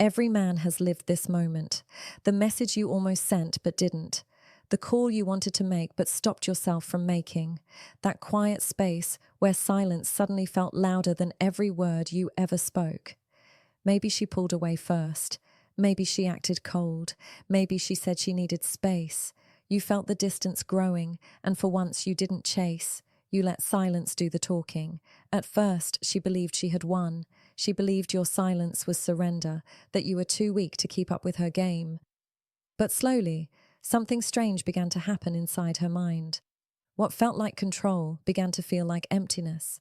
Every man has lived this moment. The message you almost sent but didn't. The call you wanted to make but stopped yourself from making. That quiet space where silence suddenly felt louder than every word you ever spoke. Maybe she pulled away first. Maybe she acted cold. Maybe she said she needed space. You felt the distance growing, and for once you didn't chase. You let silence do the talking. At first, she believed she had won. She believed your silence was surrender, that you were too weak to keep up with her game. But slowly, something strange began to happen inside her mind. What felt like control began to feel like emptiness.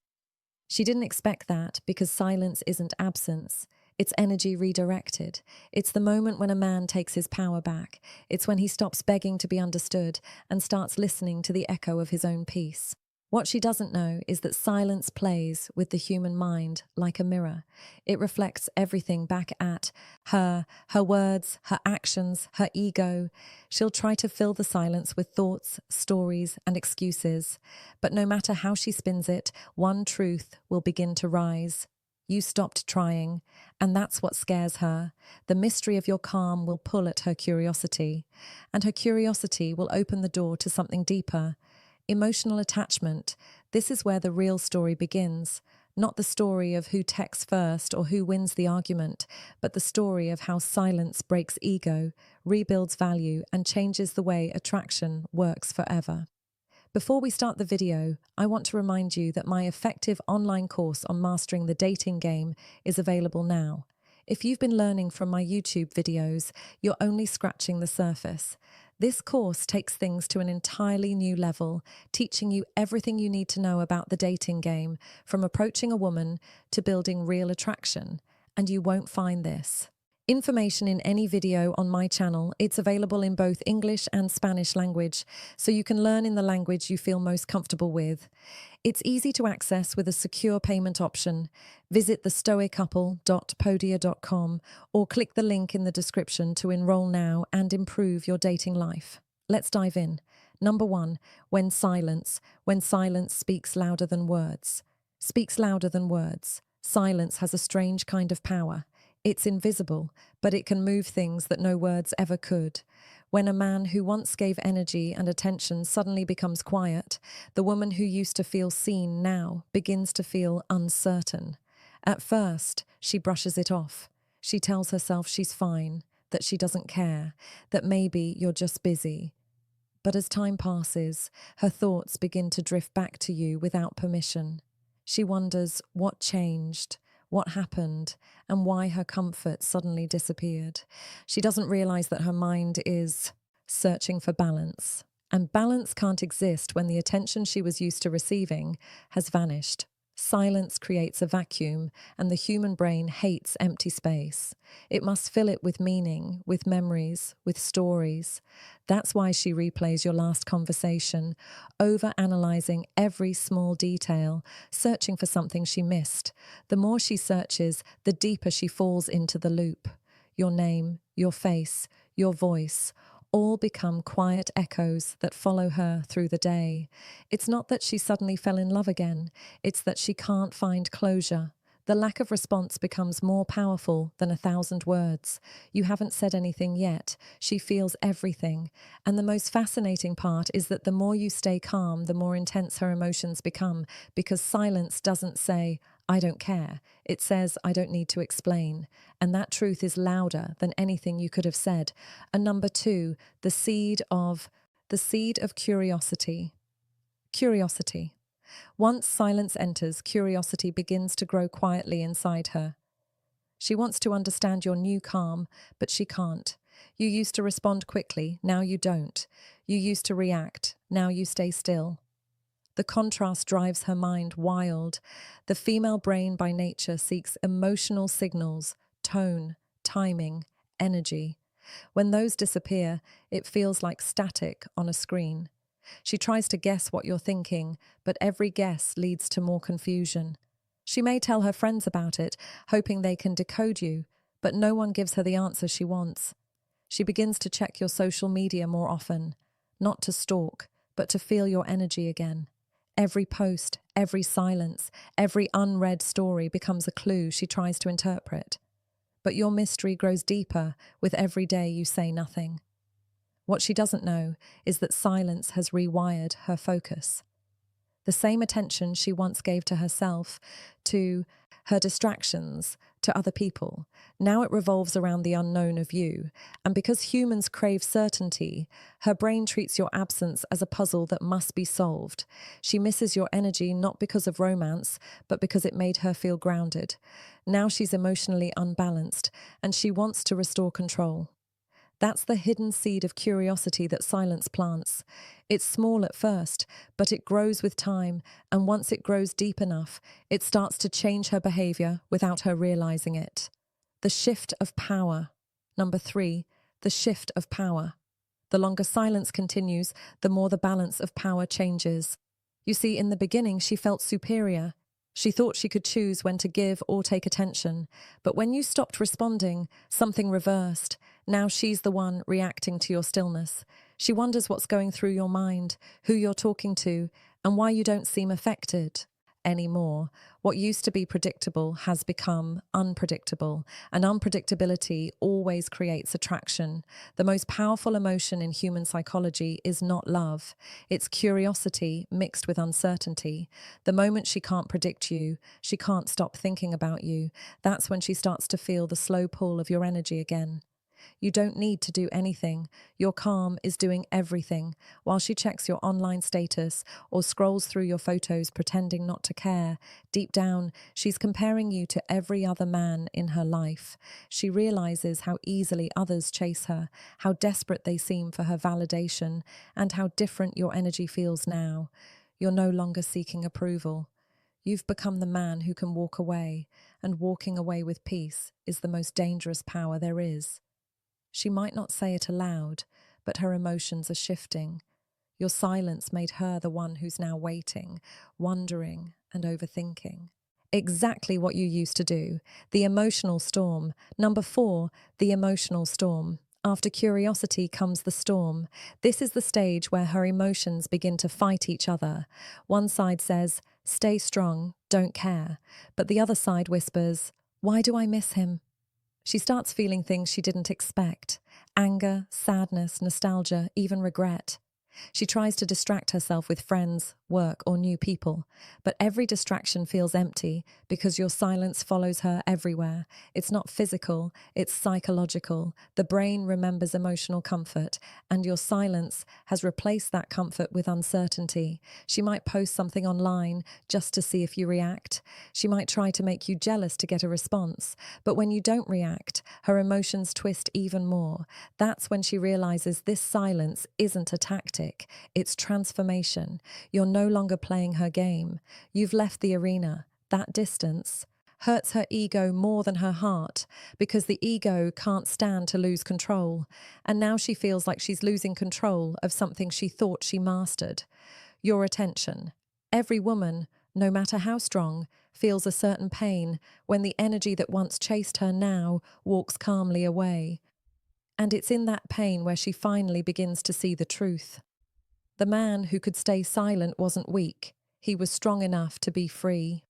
She didn't expect that because silence isn't absence. It's energy redirected. It's the moment when a man takes his power back. It's when he stops begging to be understood and starts listening to the echo of his own peace. What she doesn't know is that silence plays with the human mind like a mirror. It reflects everything back at her words, her actions, her ego. She'll try to fill the silence with thoughts, stories, and excuses. But no matter how she spins it, one truth will begin to rise. You stopped trying, and that's what scares her. The mystery of your calm will pull at her curiosity, and her curiosity will open the door to something deeper. Emotional attachment. This is where the real story begins. Not the story of who texts first or who wins the argument, but the story of how silence breaks ego, rebuilds value, and changes the way attraction works forever. Before we start the video, I want to remind you that my effective online course on mastering the dating game is available now. If you've been learning from my YouTube videos, you're only scratching the surface. This course takes things to an entirely new level, teaching you everything you need to know about the dating game, from approaching a woman to building real attraction. And you won't find this information in any video on my channel. It's available in both English and Spanish language, so you can learn in the language you feel most comfortable with. It's easy to access with a secure payment option. Visit thestoicouple.podia.com or click the link in the description to enroll now and improve your dating life. Let's dive in. Number 1, when silence speaks louder than words. Speaks louder than words. Silence has a strange kind of power. It's invisible, but it can move things that no words ever could. When a man who once gave energy and attention suddenly becomes quiet, the woman who used to feel seen now begins to feel uncertain. At first, she brushes it off. She tells herself she's fine, that she doesn't care, that maybe you're just busy. But as time passes, her thoughts begin to drift back to you without permission. She wonders what changed, what happened, and why her comfort suddenly disappeared. She doesn't realize that her mind is searching for balance. And balance can't exist when the attention she was used to receiving has vanished. Silence creates a vacuum, and the human brain hates empty space. It must fill it with meaning, with memories, with stories. That's why she replays your last conversation, over-analyzing every small detail, searching for something she missed. The more she searches, the deeper she falls into the loop. Your name, your face, your voice, all become quiet echoes that follow her through the day. It's not that she suddenly fell in love again, it's that she can't find closure. The lack of response becomes more powerful than 1,000 words. You haven't said anything yet. She feels everything. And the most fascinating part is that the more you stay calm, the more intense her emotions become, because silence doesn't say, "I don't care." It says, "I don't need to explain." And that truth is louder than anything you could have said. And number 2, the seed of curiosity. Curiosity. Once silence enters, curiosity begins to grow quietly inside her. She wants to understand your new calm, but she can't. You used to respond quickly, now you don't. You used to react, now you stay still. The contrast drives her mind wild. The female brain by nature seeks emotional signals, tone, timing, energy. When those disappear, it feels like static on a screen. She tries to guess what you're thinking, but every guess leads to more confusion. She may tell her friends about it, hoping they can decode you, but no one gives her the answer she wants. She begins to check your social media more often, not to stalk, but to feel your energy again. Every post, every silence, every unread story becomes a clue she tries to interpret. But your mystery grows deeper with every day you say nothing. What she doesn't know is that silence has rewired her focus. The same attention she once gave to herself, to her distractions, to other people, now it revolves around the unknown of you. And because humans crave certainty, her brain treats your absence as a puzzle that must be solved. She misses your energy not because of romance, but because it made her feel grounded. Now she's emotionally unbalanced, and she wants to restore control. That's the hidden seed of curiosity that silence plants. It's small at first, but it grows with time, and once it grows deep enough, it starts to change her behavior without her realizing it. The shift of power. Number 3, the shift of power. The longer silence continues, the more the balance of power changes. You see, in the beginning, she felt superior. She thought she could choose when to give or take attention. But when you stopped responding, something reversed. Now she's the one reacting to your stillness. She wonders what's going through your mind, who you're talking to, and why you don't seem affected anymore. What used to be predictable has become unpredictable, and unpredictability always creates attraction. The most powerful emotion in human psychology is not love. It's curiosity mixed with uncertainty. The moment she can't predict you, she can't stop thinking about you. That's when she starts to feel the slow pull of your energy again. You don't need to do anything. Your calm is doing everything. While she checks your online status or scrolls through your photos pretending not to care, deep down, she's comparing you to every other man in her life. She realizes how easily others chase her, how desperate they seem for her validation, and how different your energy feels now. You're no longer seeking approval. You've become the man who can walk away, and walking away with peace is the most dangerous power there is. She might not say it aloud, but her emotions are shifting. Your silence made her the one who's now waiting, wondering, and overthinking. Exactly what you used to do. The emotional storm. Number 4, the emotional storm. After curiosity comes the storm. This is the stage where her emotions begin to fight each other. One side says, "Stay strong, don't care." But the other side whispers, "Why do I miss him?" She starts feeling things she didn't expect: anger, sadness, nostalgia, even regret. She tries to distract herself with friends, work, or new people, but every distraction feels empty because your silence follows her everywhere. It's not physical, it's psychological. The brain remembers emotional comfort, and your silence has replaced that comfort with uncertainty. She might post something online just to see if you react. She might try to make you jealous to get a response, but when you don't react, her emotions twist even more. That's when she realizes this silence isn't a tactic. It's transformation. You're no longer playing her game. You've left the arena. That distance hurts her ego more than her heart, because the ego can't stand to lose control. And now she feels like she's losing control of something she thought she mastered. Your attention. Every woman, no matter how strong, feels a certain pain when the energy that once chased her now walks calmly away. And it's in that pain where she finally begins to see the truth. The man who could stay silent wasn't weak. He was strong enough to be free.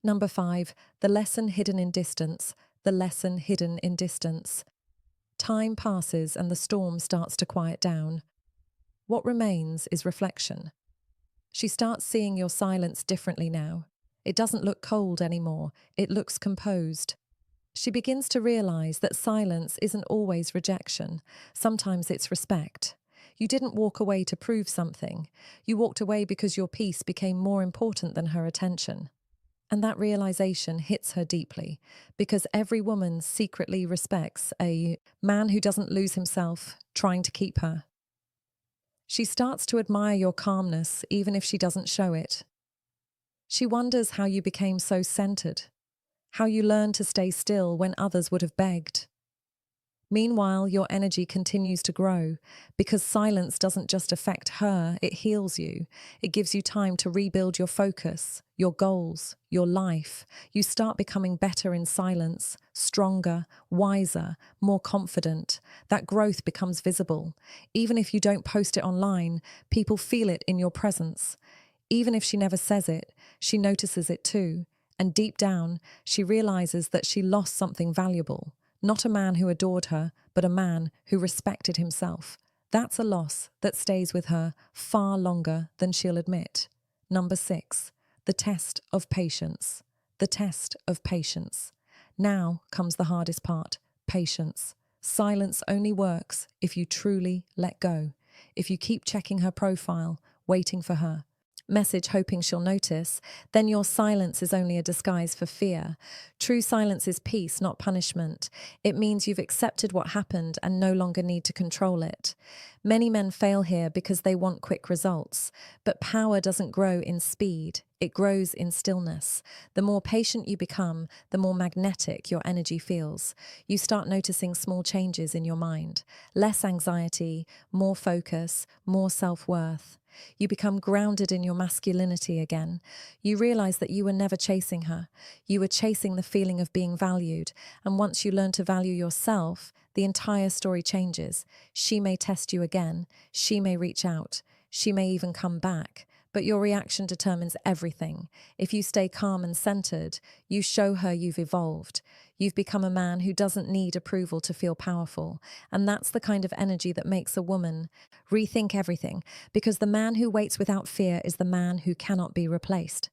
Number 5, the lesson hidden in distance. The lesson hidden in distance. Time passes and the storm starts to quiet down. What remains is reflection. She starts seeing your silence differently now. It doesn't look cold anymore. It looks composed. She begins to realize that silence isn't always rejection. Sometimes it's respect. You didn't walk away to prove something. You walked away because your peace became more important than her attention. And that realization hits her deeply, because every woman secretly respects a man who doesn't lose himself trying to keep her. She starts to admire your calmness, even if she doesn't show it. She wonders how you became so centered, how you learned to stay still when others would have begged. Meanwhile, your energy continues to grow, because silence doesn't just affect her, it heals you. It gives you time to rebuild your focus, your goals, your life. You start becoming better in silence, stronger, wiser, more confident. That growth becomes visible. Even if you don't post it online, people feel it in your presence. Even if she never says it, she notices it too. And deep down, she realizes that she lost something valuable. Not a man who adored her, but a man who respected himself. That's a loss that stays with her far longer than she'll admit. Number 6, the test of patience. The test of patience. Now comes the hardest part, patience. Silence only works if you truly let go. If you keep checking her profile, waiting for her message hoping she'll notice, then your silence is only a disguise for fear. True silence is peace, not punishment. It means you've accepted what happened and no longer need to control it. Many men fail here because they want quick results, but power doesn't grow in speed. It grows in stillness. The more patient you become, the more magnetic your energy feels. You start noticing small changes in your mind. Less anxiety, more focus, more self-worth. You become grounded in your masculinity again. You realize that you were never chasing her. You were chasing the feeling of being valued. And once you learn to value yourself, the entire story changes. She may test you again. She may reach out. She may even come back. But your reaction determines everything. If you stay calm and centered, you show her you've evolved. You've become a man who doesn't need approval to feel powerful. And that's the kind of energy that makes a woman rethink everything, because the man who waits without fear is the man who cannot be replaced.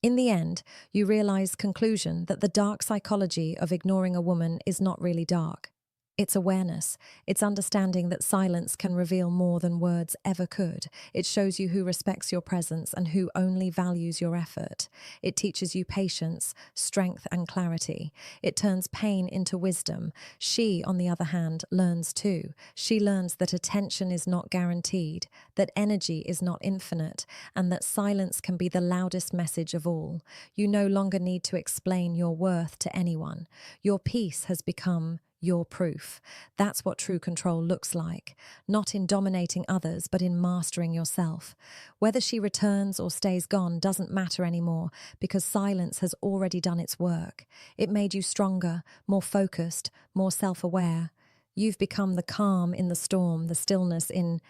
In the end, you realize conclusion that the dark psychology of ignoring a woman is not really dark. It's awareness. It's understanding that silence can reveal more than words ever could. It shows you who respects your presence and who only values your effort. It teaches you patience, strength, and clarity. It turns pain into wisdom. She, on the other hand, learns too. She learns that attention is not guaranteed, that energy is not infinite, and that silence can be the loudest message of all. You no longer need to explain your worth to anyone. Your peace has become your proof. That's what true control looks like, not in dominating others, but in mastering yourself. Whether she returns or stays gone doesn't matter anymore, because silence has already done its work. It made you stronger, more focused, more self-aware. You've become the calm in the storm, the stillness in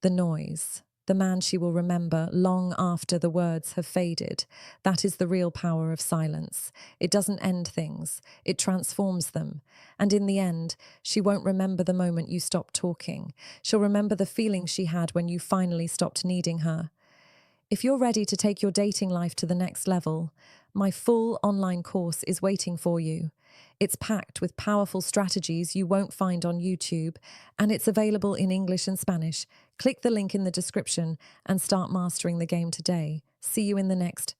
the noise. The man she will remember long after the words have faded. That is the real power of silence. It doesn't end things, it transforms them. And in the end, she won't remember the moment you stopped talking. She'll remember the feeling she had when you finally stopped needing her. If you're ready to take your dating life to the next level, my full online course is waiting for you. It's packed with powerful strategies you won't find on YouTube, and it's available in English and Spanish. Click the link in the description and start mastering the game today. See you in the next